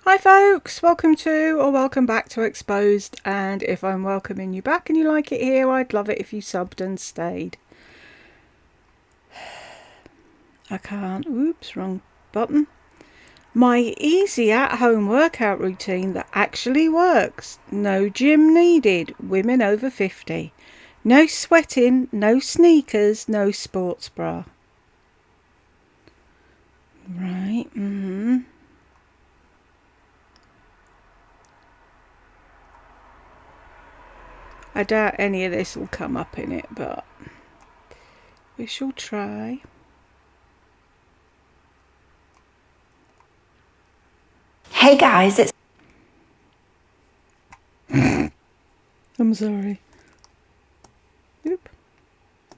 Hi folks, welcome to or welcome back to Exposed, and if I'm welcoming you back and you like it here, I'd love it if you subbed and stayed. I can't, oops, wrong button. My easy at-home workout routine that actually works. No gym needed, women over 50. No sweating, no sneakers, no sports bra. Right, I doubt any of this will come up in it, but we shall try. Hey guys, it's I'm sorry. Oop.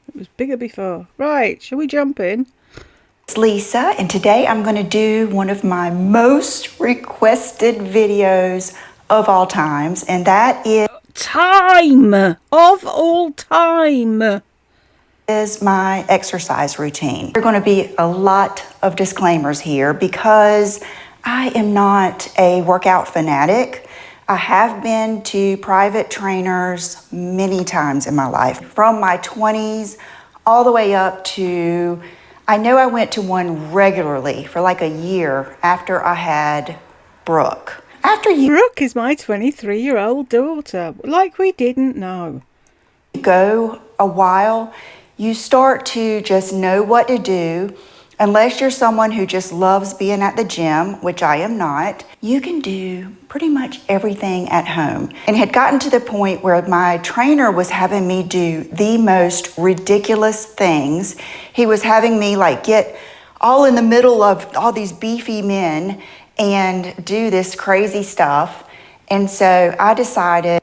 It was bigger before. Right, shall we jump in? Lisa, and today I'm going to do one of my most requested videos of all times, and that Time of all time. is my exercise routine. There are going to be a lot of disclaimers here because I am not a workout fanatic. I have been to private trainers many times in my life, from my 20s all the way up to, I know I went to one regularly for like a year after I had Brooke. Brooke is my 23-year-old daughter, like we didn't know. Go a while, you start to just know what to do. Unless you're someone who just loves being at the gym, which I am not, you can do pretty much everything at home. And had gotten to the point where my trainer was having me do the most ridiculous things. He was having me like get all in the middle of all these beefy men and do this crazy stuff. And so I decided.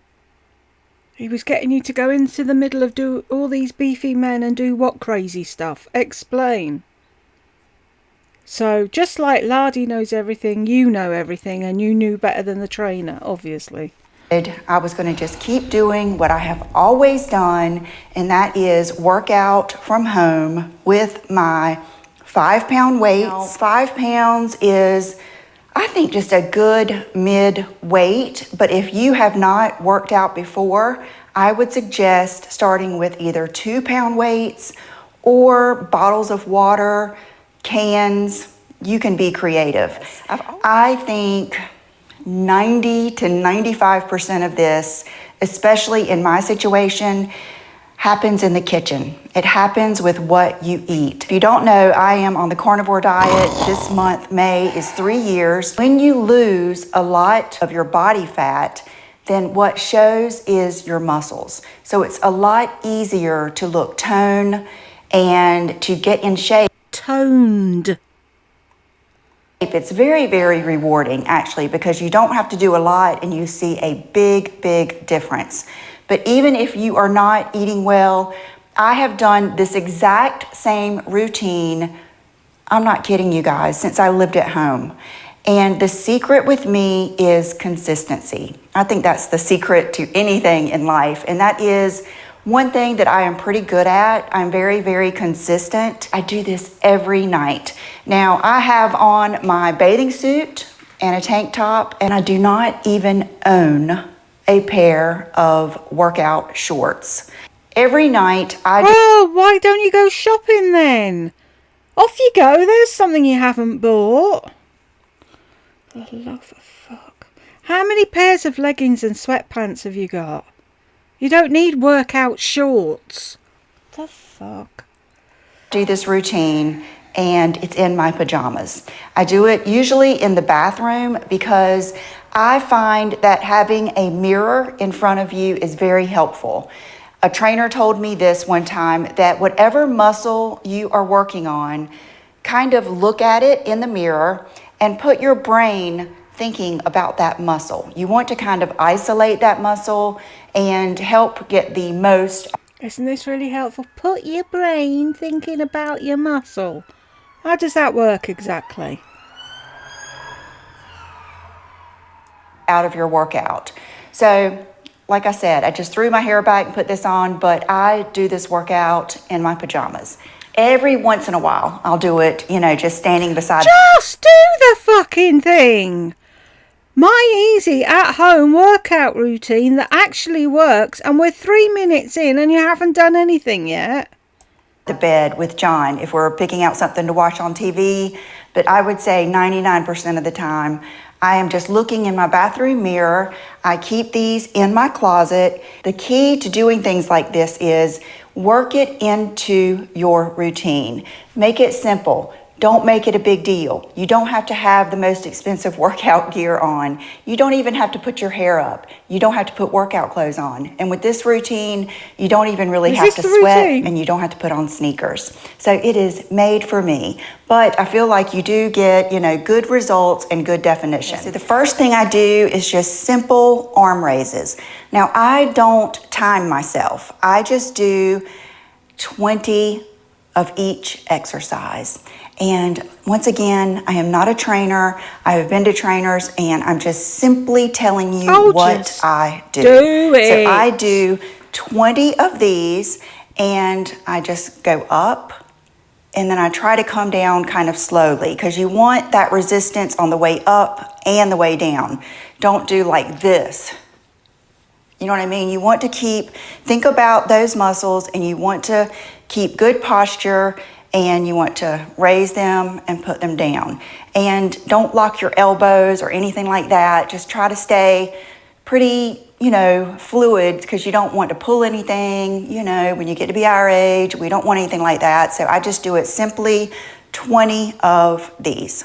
He was getting you to go into the middle of do all these beefy men and do what crazy stuff? Explain. So, just like Lardy knows everything, you know everything, and you knew better than the trainer, obviously. I was going to just keep doing what I have always done, and that is work out from home with my 5-pound weights. 5 pounds is, I think, just a good mid weight, but if you have not worked out before, I would suggest starting with either 2-pound weights or bottles of water, cans. You can be creative. I think 90 to 95% of this, especially in my situation, happens in the kitchen. It happens with what you eat. If you don't know, I am on the carnivore diet. This month, May, is 3 years. When you lose a lot of your body fat, then what shows is your muscles. So it's a lot easier to look toned and to get in shape. Toned. It's very, very rewarding, actually, because you don't have to do a lot and you see a big, big difference. But even if you are not eating well, I have done this exact same routine, I'm not kidding you guys, since I lived at home. And the secret with me is consistency. I think that's the secret to anything in life, and that is one thing that I am pretty good at. I'm very, very consistent. I do this every night. Now, I have on my bathing suit and a tank top, and I do not even own a pair of workout shorts. Every night Oh, why don't you go shopping then? Off you go, there's something you haven't bought. For the love of fuck. How many pairs of leggings and sweatpants have you got? You don't need workout shorts. The fuck? do this routine and it's in my pajamas. I do it usually in the bathroom because I find that having a mirror in front of you is very helpful. A trainer told me this one time, that whatever muscle you are working on, kind of look at it in the mirror and put your brain thinking about that muscle. You want to kind of isolate that muscle and help get the most. Isn't this really helpful? Put your brain thinking about your muscle. How does that work exactly? Out of your workout. So, like I said, I just threw my hair back and put this on, but I do this workout in my pajamas. Every once in a while, I'll do it, just standing beside. Just do the fucking thing! My easy at-home workout routine that actually works, and we're 3 minutes in and you haven't done anything yet. The bed with John if we're picking out something to watch on TV, but I would say 99% of the time I am just looking in my bathroom mirror. I keep these in my closet. The key to doing things like this is work it into your routine. Make it simple. Don't make it a big deal. You don't have to have the most expensive workout gear on. You don't even have to put your hair up. You don't have to put workout clothes on. And with this routine, you don't even really have to sweat, and you don't have to put on sneakers. So it is made for me. But I feel like you do get, good results and good definition. So the first thing I do is just simple arm raises. Now, I don't time myself. I just do 20 of each exercise. And once again, I am not a trainer. I have been to trainers, and I'm just simply telling you what I do. Do it. So I do 20 of these, and I just go up, and then I try to come down kind of slowly, because you want that resistance on the way up and the way down. Don't do like this. You know what I mean? You want to think about those muscles, and you want to keep good posture, and you want to raise them and put them down. And don't lock your elbows or anything like that. Just try to stay pretty, fluid, because you don't want to pull anything, when you get to be our age. We don't want anything like that. So I just do it simply 20 of these.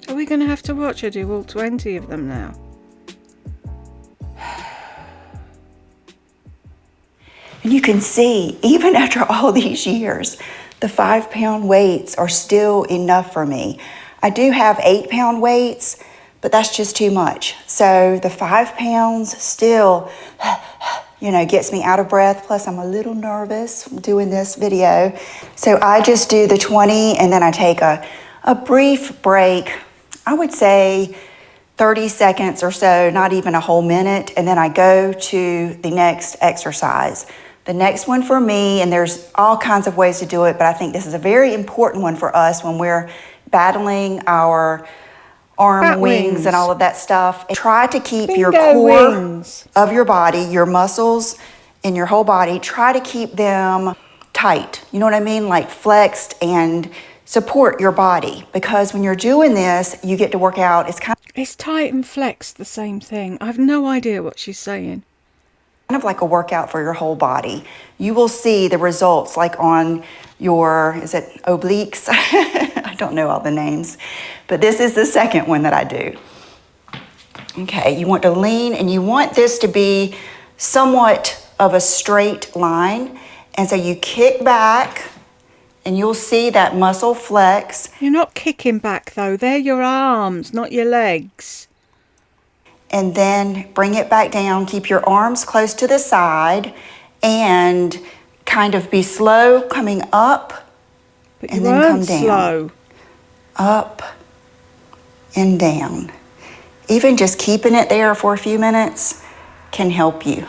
Are we going to have to watch her do all 20 of them now? And you can see, even after all these years, the 5-pound weights are still enough for me. I do have 8-pound weights, but that's just too much. So the 5 pounds still, gets me out of breath. Plus, I'm a little nervous doing this video. So I just do the 20, and then I take a brief break. I would say 30 seconds or so, not even a whole minute, and then I go to the next exercise. The next one for me, and there's all kinds of ways to do it, but I think this is a very important one for us when we're battling our arm wings and all of that stuff. Try to keep your core of your body, your muscles in your whole body, try to keep them tight. You know what I mean? Like flexed, and support your body, because when you're doing this, you get to work out. It's tight and flexed, the same thing. I have no idea what she's saying. Kind of like a workout for your whole body. You will see the results like on your, is it obliques? I don't know all the names, but this is the second one that I do. Okay, you want to lean, and you want this to be somewhat of a straight line. And so you kick back, and you'll see that muscle flex. You're not kicking back though. They're your arms, not your legs. And then bring it back down. Keep your arms close to the side, and kind of be slow coming up, and then come down. Slow. Up and down. Even just keeping it there for a few minutes can help you.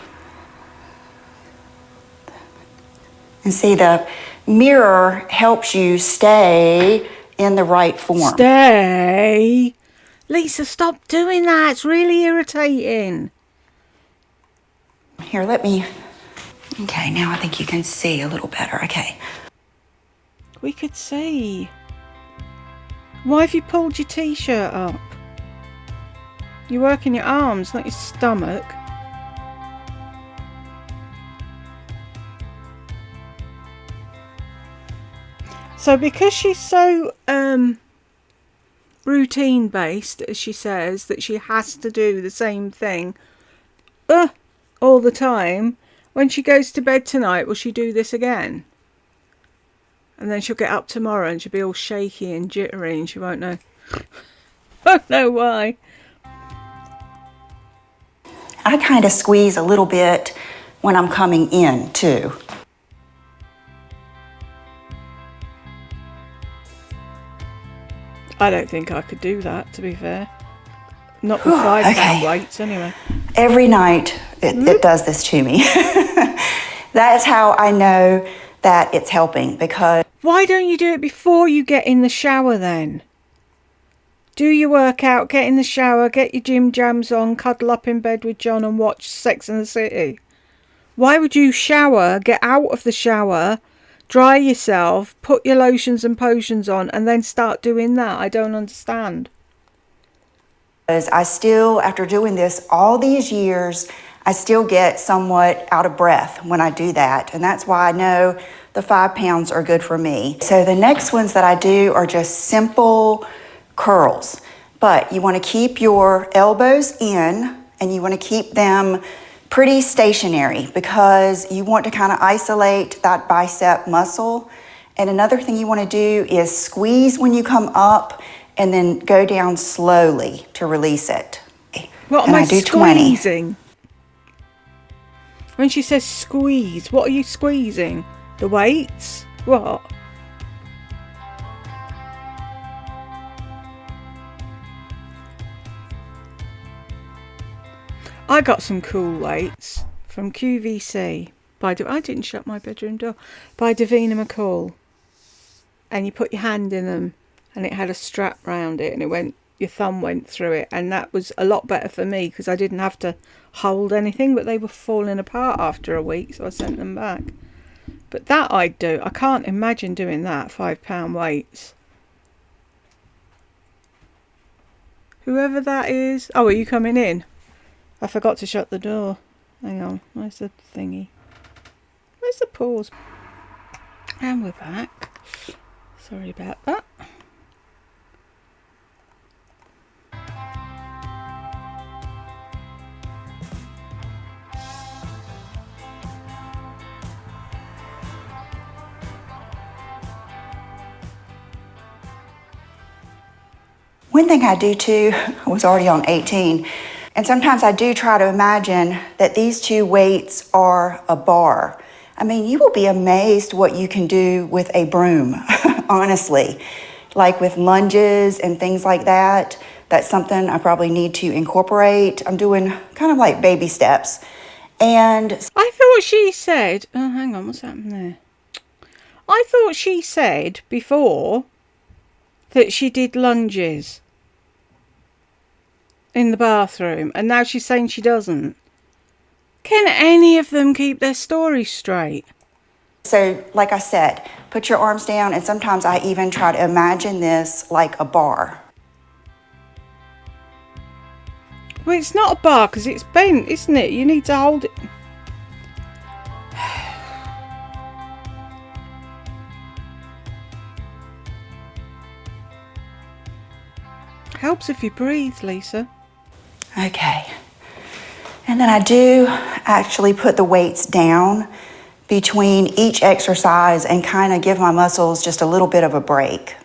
And see, the mirror helps you stay in the right form. Stay? Lisa, stop doing that. It's really irritating. Here, okay, now I think you can see a little better. Okay. We could see. Why have you pulled your t-shirt up? You're working your arms, not your stomach. So because she's so routine based, as she says, that she has to do the same thing all the time, when she goes to bed tonight, will she do this again? And then she'll get up tomorrow and she'll be all shaky and jittery, and she won't know won't know why. I kind of squeeze a little bit when I'm coming in too. I don't think I could do that, to be fair. Not with 5 pound weights, anyway. Every night, it does this to me. That's how I know that it's helping, because... Why don't you do it before you get in the shower then? Do your workout, get in the shower, get your gym jams on, cuddle up in bed with John and watch Sex and the City. Why would you shower, get out of the shower, dry yourself, put your lotions and potions on, and then start doing that? I don't understand. Because I still, after doing this all these years, I still get somewhat out of breath when I do that. And that's why I know the 5 pounds are good for me. So the next ones that I do are just simple curls. But you want to keep your elbows in, and you want to keep them pretty stationary, because you want to kind of isolate that bicep muscle. And another thing you want to do is squeeze when you come up and then go down slowly to release it. What and am I do squeezing? 20. When she says squeeze, what are you squeezing? The weights? What? I got some cool weights from QVC by I didn't shut my bedroom door, by Davina McCall, and you put your hand in them and it had a strap round it, and it went, your thumb went through it, and that was a lot better for me because I didn't have to hold anything, but they were falling apart after a week, so I sent them back. But that I'd do. I can't imagine doing that, 5 pound weights. Whoever that is. Oh, are you coming in? I forgot to shut the door. Hang on, where's the thingy? Where's the pause? And we're back. Sorry about that. One thing I do too, I was already on 18, and sometimes I do try to imagine that these two weights are a bar. I mean, you will be amazed what you can do with a broom, honestly. Like with lunges and things like that. That's something I probably need to incorporate. I'm doing kind of like baby steps. And I thought she said, oh, hang on, what's happened there? I thought she said before that she did lunges in the bathroom, and now she's saying she doesn't. Can any of them keep their story straight? so, like I said, put your arms down, and sometimes I even try to imagine this like a bar. Well, it's not a bar because it's bent, isn't it? You need to hold it. Helps if you breathe, Lisa. Okay. And then I do actually put the weights down between each exercise and kind of give my muscles just a little bit of a break.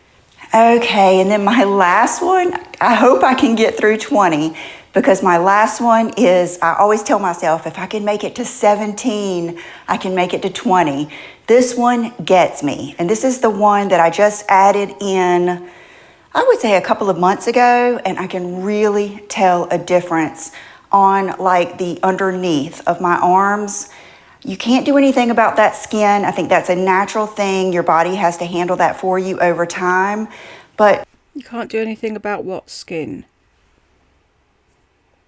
Okay, and then my last one, I hope I can get through 20, because my last one is, I always tell myself, if I can make it to 17, I can make it to 20. This one gets me, and this is the one that I just added in, I would say a couple of months ago, and I can really tell a difference on like the underneath of my arms. You can't do anything about that skin. I think that's a natural thing. Your body has to handle that for you over time. But you can't do anything about what skin?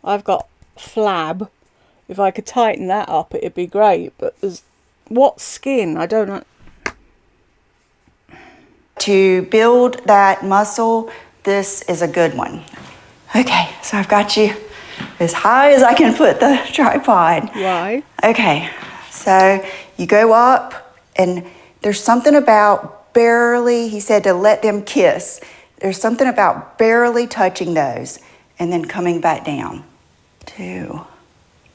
I've got flab. If I could tighten that up, it'd be great. But there's what skin? I don't know. To build that muscle, this is a good one. Okay, so I've got you as high as I can put the tripod. Why? Okay, so you go up, and there's something about barely, he said to let them kiss. There's something about barely touching those and then coming back down. 2.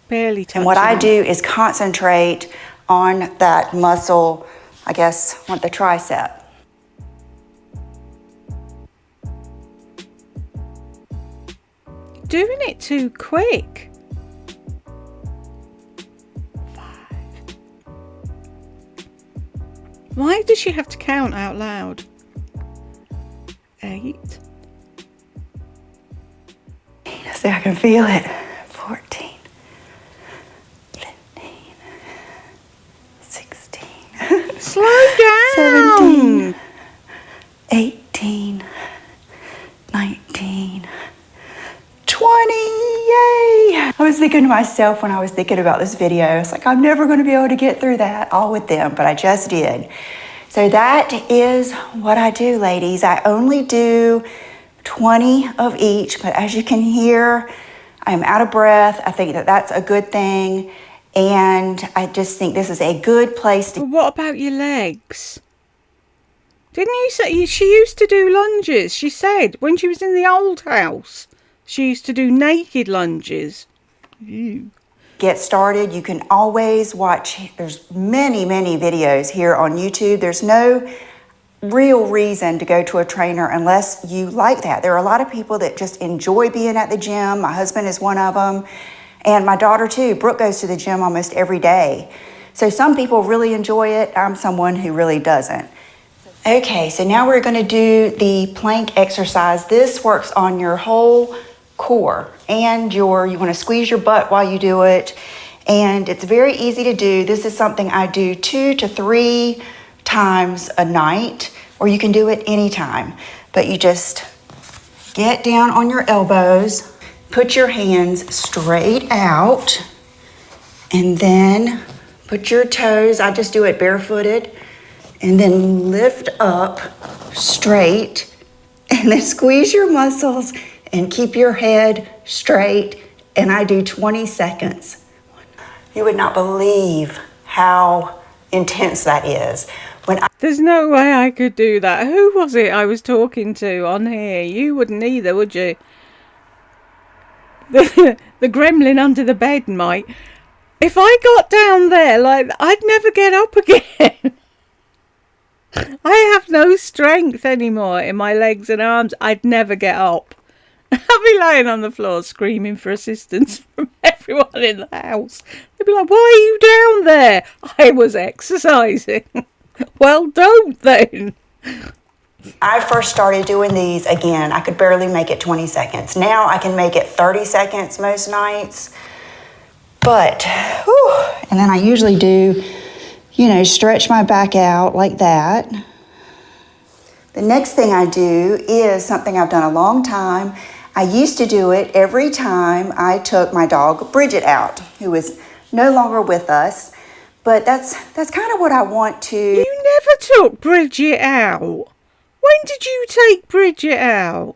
Barely touching. And what I do is concentrate on that muscle, I guess, on the tricep. Doing it too quick. 5. Why does she have to count out loud? 8. See, I can feel it. 14. 19, 20, yay! I was thinking to myself when I was thinking about this video, it's like, I'm never going to be able to get through that all with them, but I just did. So that is what I do, ladies. I only do 20 of each, but as you can hear, I'm out of breath. I think that that's a good thing, and I just think this is a good place to... But what about your legs? Didn't you say she used to do lunges? She said when she was in the old house, she used to do naked lunges. Ew. Get started. You can always watch. There's many videos here on YouTube. There's no real reason to go to a trainer unless you like that. There are a lot of people that just enjoy being at the gym. My husband is one of them, and my daughter too. Brooke goes to the gym almost every day. So some people really enjoy it. I'm someone who really doesn't. Okay, so now we're going to do the plank exercise. This works on your whole core, and you want to squeeze your butt while you do it, and it's very easy to do. This is something I do 2 to 3 times a night, or you can do it anytime, but you just get down on your elbows, put your hands straight out, and then put your toes, I just do it barefooted, and then lift up straight, and then squeeze your muscles and keep your head straight, and I do 20 seconds. You would not believe how intense that is. There's no way I could do that. Who was it I was talking to on here? You wouldn't either, would you? The gremlin under the bed might. If I got down there, like, I'd never get up again. I have no strength anymore in my legs and arms. I'd never get up. I'd be lying on the floor screaming for assistance from everyone in the house. They'd be like, why are you down there? I was exercising. Well, don't then. I first started doing these, again, I could barely make it 20 seconds. Now I can make it 30 seconds most nights. But, whew, and then I usually do, stretch my back out like that. The next thing I do is something I've done a long time. I used to do it every time I took my dog Bridget out, who is no longer with us. But that's kind of what I want to... You never took Bridget out. When did you take Bridget out?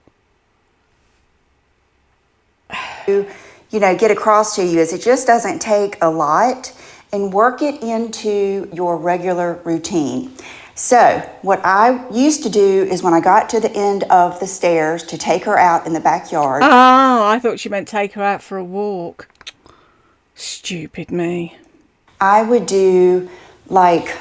Get across to you is it just doesn't take a lot, and work it into your regular routine. So what I used to do is when I got to the end of the stairs to take her out in the backyard. Oh, I thought she meant take her out for a walk. Stupid me. I would do, I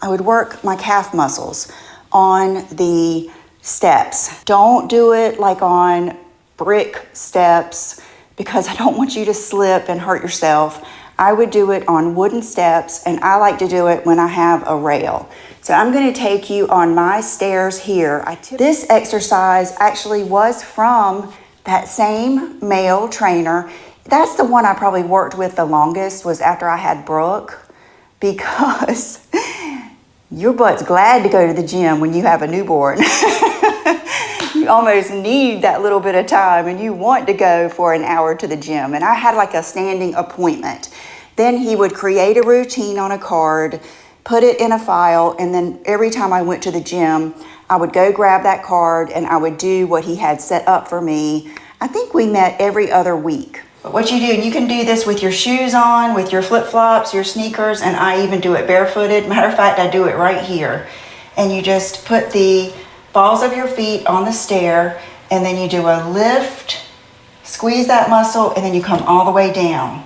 would work my calf muscles on the steps. Don't do it like on brick steps because I don't want you to slip and hurt yourself. I would do it on wooden steps, and I like to do it when I have a rail. So I'm going to take you on my stairs here. This exercise actually was from that same male trainer. That's the one I probably worked with the longest, was after I had Brooke, because your butt's glad to go to the gym when you have a newborn. You almost need that little bit of time, and you want to go for an hour to the gym. And I had like a standing appointment. Then he would create a routine on a card, put it in a file, and then every time I went to the gym, I would go grab that card and I would do what he had set up for me. I think we met every other week. But what you do, and you can do this with your shoes on, with your flip-flops, your sneakers, and I even do it barefooted. Matter of fact, I do it right here. And you just put the balls of your feet on the stair, and then you do a lift, squeeze that muscle, and then you come all the way down.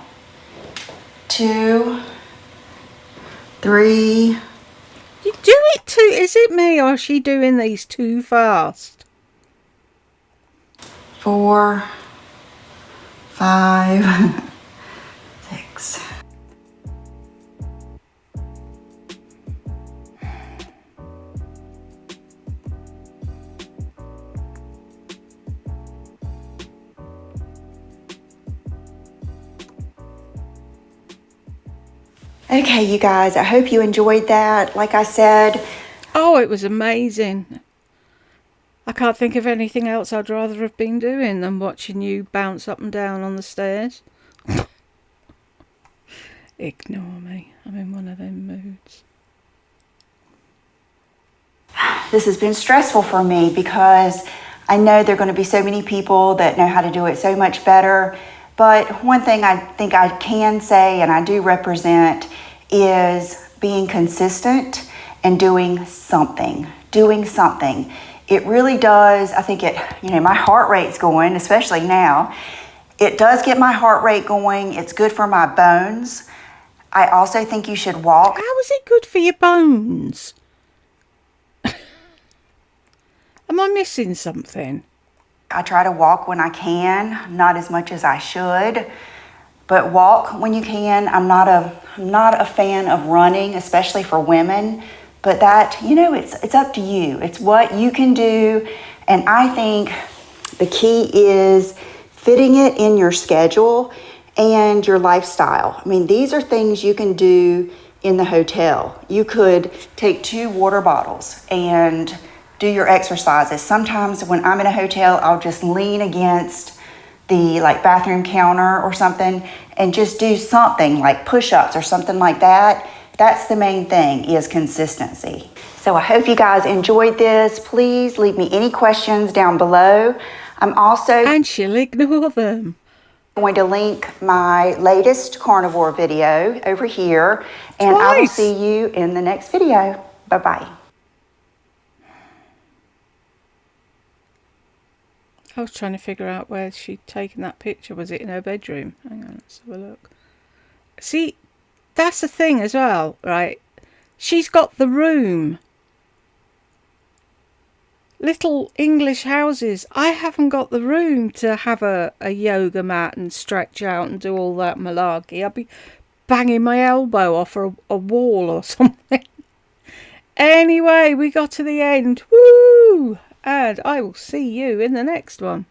2, 3. You do it too. Is it me, or is she doing these too fast? 4, 5, 6. Okay, you guys, I hope you enjoyed that. Like I said, Oh, it was amazing. I can't think of anything else I'd rather have been doing than watching you bounce up and down on the stairs. Ignore me. I'm in one of them moods. This has been stressful for me because I know there are going to be so many people that know how to do it so much better. But one thing I think I can say, and I do represent, is being consistent and doing something. Doing something. It really does. I think my heart rate's going, especially now. It does get my heart rate going. It's good for my bones. I also think you should walk. How is it good for your bones? Am I missing something? I try to walk when I can, not as much as I should, but walk when you can. I'm not a fan of running, especially for women, but that, it's up to you. It's what you can do, and I think the key is fitting it in your schedule and your lifestyle. I mean, these are things you can do in the hotel. You could take 2 water bottles and do your exercises. Sometimes when I'm in a hotel, I'll just lean against the bathroom counter or something and just do something like push-ups or something like that. That's the main thing, is consistency. So I hope you guys enjoyed this. Please leave me any questions down below. I'm also And she'll ignore them. going to link my latest carnivore video over here, and I will Twice. see you in the next video. Bye-bye. I was trying to figure out where she'd taken that picture. Was it in her bedroom? Hang on, let's have a look. See, that's the thing as well, right? She's got the room. Little English houses. I haven't got the room to have a yoga mat and stretch out and do all that malarkey. I'd be banging my elbow off a wall or something. Anyway, we got to the end. Woo! And I will see you in the next one.